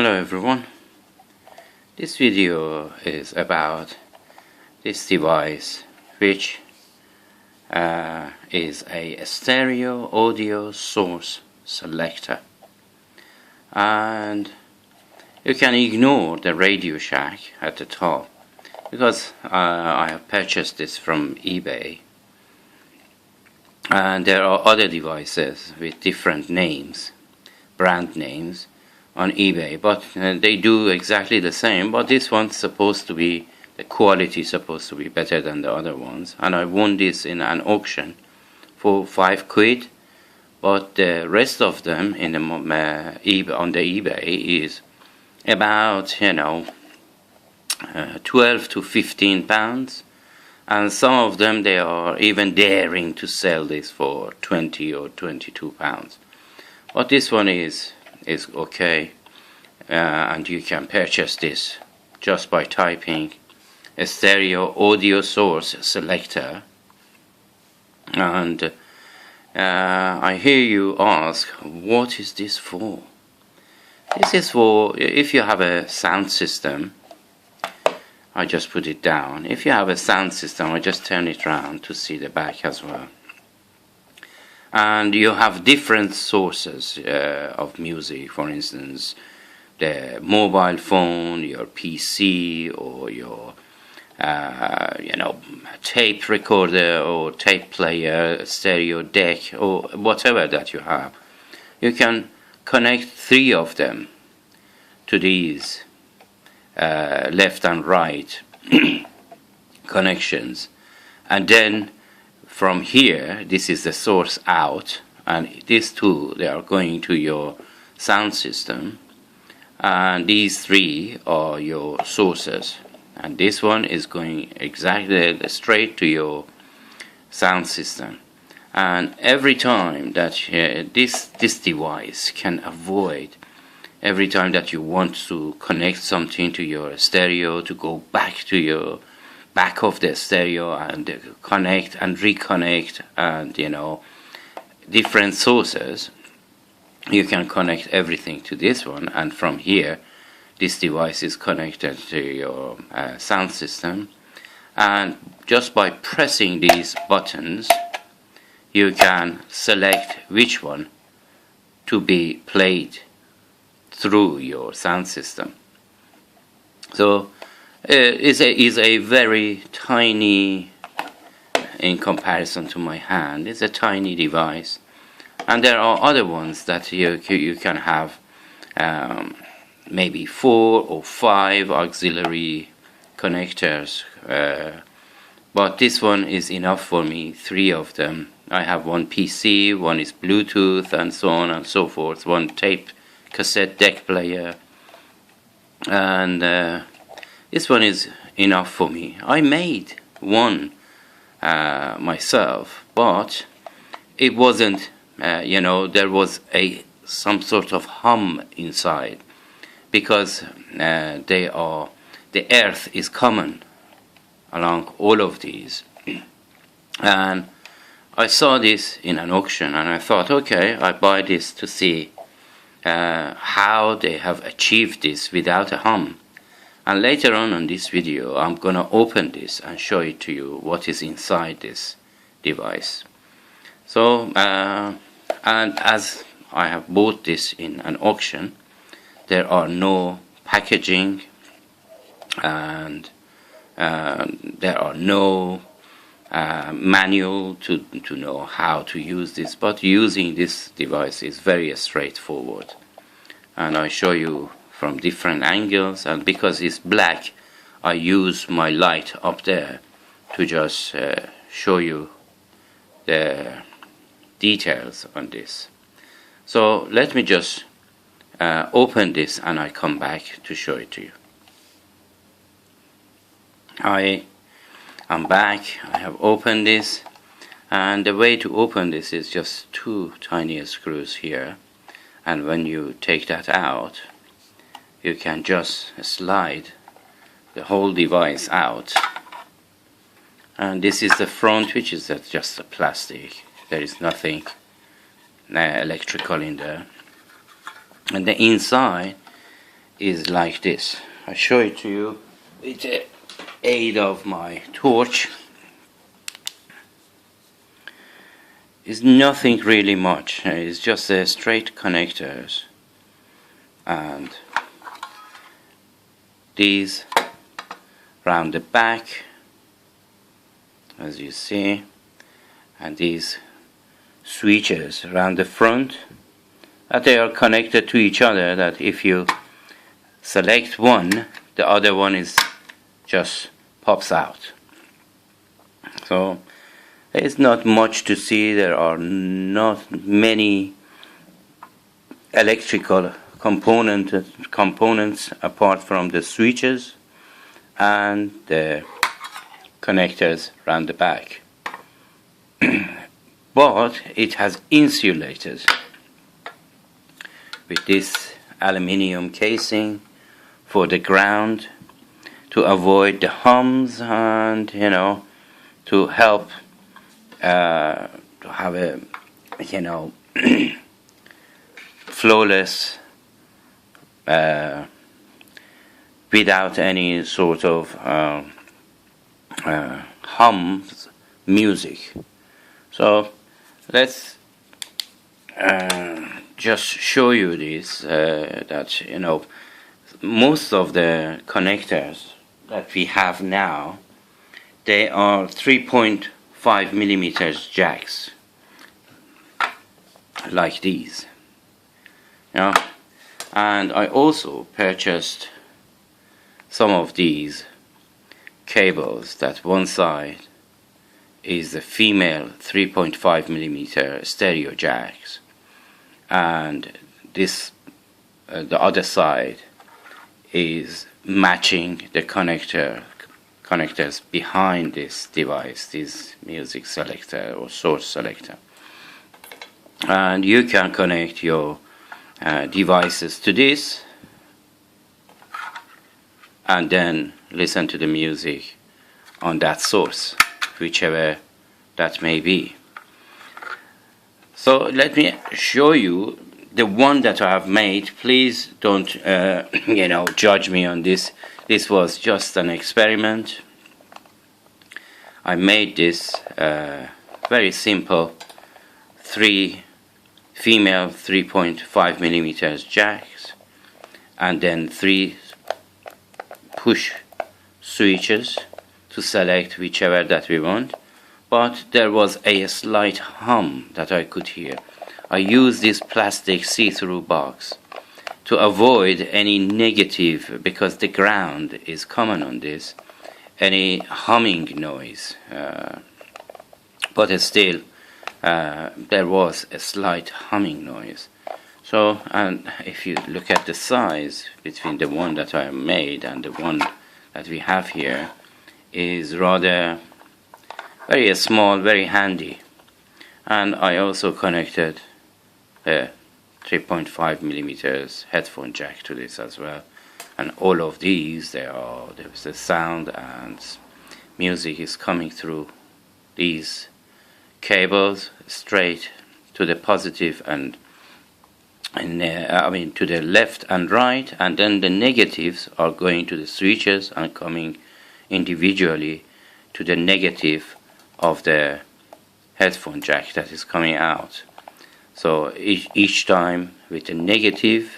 Hello everyone, this video is about this device which is a stereo audio source selector, and you can ignore the Radio Shack at the top because I have purchased this from eBay, and there are other devices with different names, brand names on eBay, but they do exactly the same, but this one's supposed to be, the quality is supposed to be better than the other ones, and I won this in an auction for £5, but the rest of them in the on the eBay is about 12 to 15 pounds, and some of them they are even daring to sell this for 20 or 22 pounds, but this one is okay, and you can purchase this just by typing a stereo audio source selector. And I hear you ask, what is this for? This is for if you have a sound system. I just put it down. If you have a sound system, I just turn it around to see the back as well. And you have different sources of music, for instance, the mobile phone, your PC, or your tape recorder or tape player, stereo deck, or whatever that you have. You can connect 3 of them to these left and right connections, and then from here, this is the source out, and these 2, they are going to your sound system, and these 3 are your sources, and this one is going exactly straight to your sound system. And every time that this device can avoid, every time that you want to connect something to your stereo, to go back to your back of the stereo and connect and reconnect, and different sources, you can connect everything to this one, and from here this device is connected to your sound system, and just by pressing these buttons you can select which one to be played through your sound system. So is a very tiny, in comparison to my hand, it's a tiny device, and there are other ones that you can have maybe 4 or 5 auxiliary connectors, but this one is enough for me, 3 of them. I have one PC, one is Bluetooth, and so on and so forth, one tape cassette deck player, and this one is enough for me. I made one myself, but it wasn't, there was some sort of hum inside, because the earth is common along all of these. And I saw this in an auction, and I thought, okay, I buy this to see how they have achieved this without a hum. And later on in this video, I'm gonna open this and show it to you what is inside this device. So, and as I have bought this in an auction, there are no packaging, and there are no manual to know how to use this, but using this device is very straightforward, and I show you from different angles. And because it's black, I use my light up there to just show you the details on this. So let me just open this, and I come back to show it to you. I'm back. I have opened this, and the way to open this is just 2 tiny screws here, and when you take that out, you can just slide the whole device out. And this is the front, which is just a plastic. There is nothing electrical in there. And the inside is like this. I show it to you with the aid of my torch. It's nothing really much. It's just a straight connectors, and these round the back, as you see, and these switches around the front, that they are connected to each other, that if you select one, the other one is just pops out. So there's not much to see. There are not many electrical components apart from the switches and the connectors around the back. But it has insulated with this aluminium casing for the ground to avoid the hums, and to help to have a flawless without any sort of hum music. So let's just show you this, that most of the connectors that we have now, they are 3.5 millimeters jacks, like these. And I also purchased some of these cables, that one side is the female 3.5 millimeter stereo jacks, and this the other side is matching the connectors behind this device, this music selector or source selector. And you can connect your devices to this and then listen to the music on that source, whichever that may be. So let me show you the one that I have made. Please don't judge me on this. This was just an experiment. I made this very simple 3 female 3.5 millimeters jacks, and then 3 push switches to select whichever that we want. But there was a slight hum that I could hear. I used this plastic see-through box to avoid any negative, because the ground is common on this, any humming noise. But still, there was a slight humming noise. So, and if you look at the size between the one that I made and the one that we have here, is rather very small, very handy. And I also connected a 3.5 millimeters headphone jack to this as well. And all of these, there's the sound and music is coming through these cables straight to the positive and to the left and right, and then the negatives are going to the switches and coming individually to the negative of the headphone jack that is coming out. So each time with the negative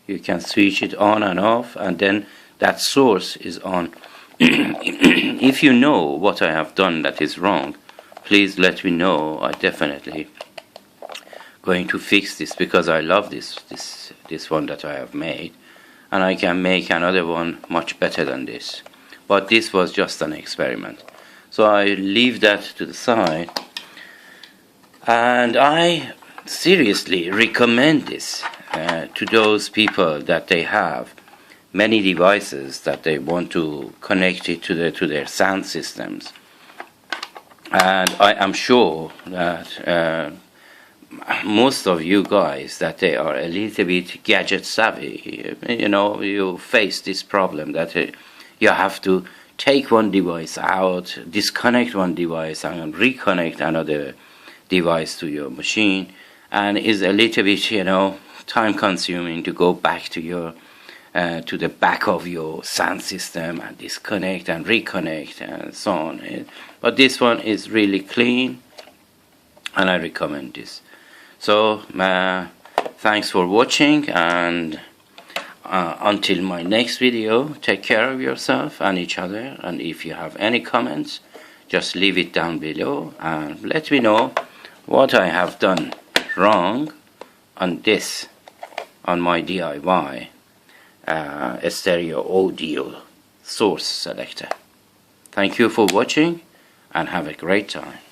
you can switch it on and off, and then that source is on. If you know what I have done that is wrong, please let me know. I definitely going to fix this, because I love this one that I have made, and I can make another one much better than this. But this was just an experiment, so I leave that to the side. And I seriously recommend this to those people that they have many devices that they want to connect it to their sound systems. And I am sure that most of you guys, that they are a little bit gadget savvy. You face this problem that you have to take one device out, disconnect one device, and reconnect another device to your machine, and is a little bit time consuming to go back to your to the back of your sound system and disconnect and reconnect and so on. But this one is really clean, and I recommend this. So thanks for watching, and until my next video, take care of yourself and each other, and if you have any comments, just leave it down below and let me know what I have done wrong on this, on my DIY stereo audio source selector. Thank you for watching and have a great time.